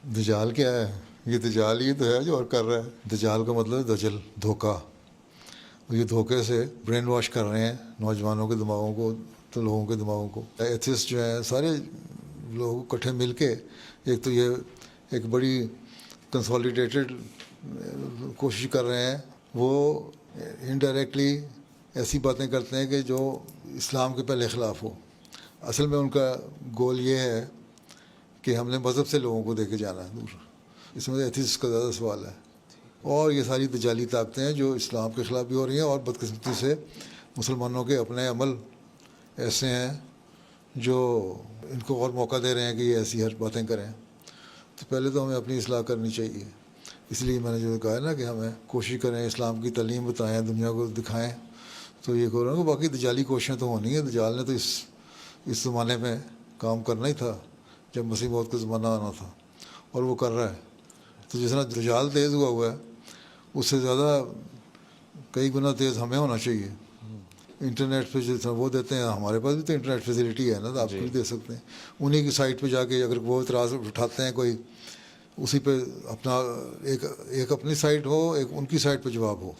دجال کیا ہے؟ یہ دجال ہی تو ہے جو اور کر رہا ہے. دجال کا مطلب ہے دجل، دھوکہ. یہ دھوکے سے برین واش کر رہے ہیں نوجوانوں کے دماغوں کو، تو لوگوں کے دماغوں کو. ایتھسٹ جو ہیں سارے لوگ اکٹھے مل کے ایک تو یہ ایک بڑی کنسالیڈیٹڈ کوشش کر رہے ہیں. وہ انڈائریکٹلی ایسی باتیں کرتے ہیں کہ جو اسلام کے پہلے خلاف ہو. اصل میں ان کا گول یہ ہے کہ ہم نے مذہب سے لوگوں کو دے کے جانا ہے دور. اس میں ایتھسٹ کا زیادہ سوال ہے. اور یہ ساری دجالی طاقتیں ہیں جو اسلام کے خلاف بھی ہو رہی ہیں، اور بدقسمتی سے مسلمانوں کے اپنے عمل ایسے ہیں جو ان کو اور موقع دے رہے ہیں کہ یہ ایسی ہر باتیں کریں. تو پہلے تو ہمیں اپنی اصلاح کرنی چاہیے. اس لیے میں نے جو کہا ہے نا کہ ہمیں کوشش کریں، اسلام کی تعلیم بتائیں، دنیا کو دکھائیں. تو یہ کہہ رہا ہوں کہ باقی دجالی کوششیں تو ہونی ہیں. دجال نے تو اس زمانے میں کام کرنا ہی تھا جب مسیح موعود کا زمانہ آنا تھا، اور وہ کر رہا ہے. تو جس طرح دجال تیز ہوا ہے، اس سے زیادہ کئی گنا تیز ہمیں ہونا چاہیے. انٹرنیٹ پہ جس طرح وہ دیتے ہیں، ہمارے پاس بھی تو انٹرنیٹ فیسلٹی ہے نا، تو آپ بھی دے سکتے ہیں. انہیں کی سائٹ پہ جا کے اگر وہ اعتراض اٹھاتے ہیں کوئی، اسی پہ اپنا ایک اپنی سائٹ ہو، ایک ان کی سائٹ پہ جواب ہو.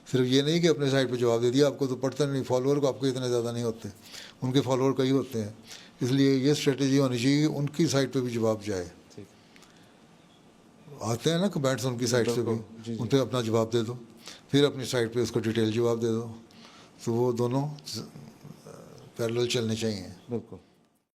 صرف یہ نہیں کہ اپنے سائٹ پہ جواب دے دیا، آپ کو تو پڑھتا نہیں، فالوور کو آپ کے اتنے زیادہ نہیں ہوتے، ان کے فالوور کئی ہوتے ہیں. اس لیے یہ اسٹریٹجی ہونی چاہیے کہ ان کی سائٹ پہ بھی جواب جائے. آتے ہیں نا کمنٹس ان کی سائٹ سے بھی، ان پہ اپنا جواب دے دو، پھر اپنی سائٹ پہ اس کو ڈیٹیل جواب دے دو. تو وہ دونوں پیرلل چلنے چاہیے. بالکل.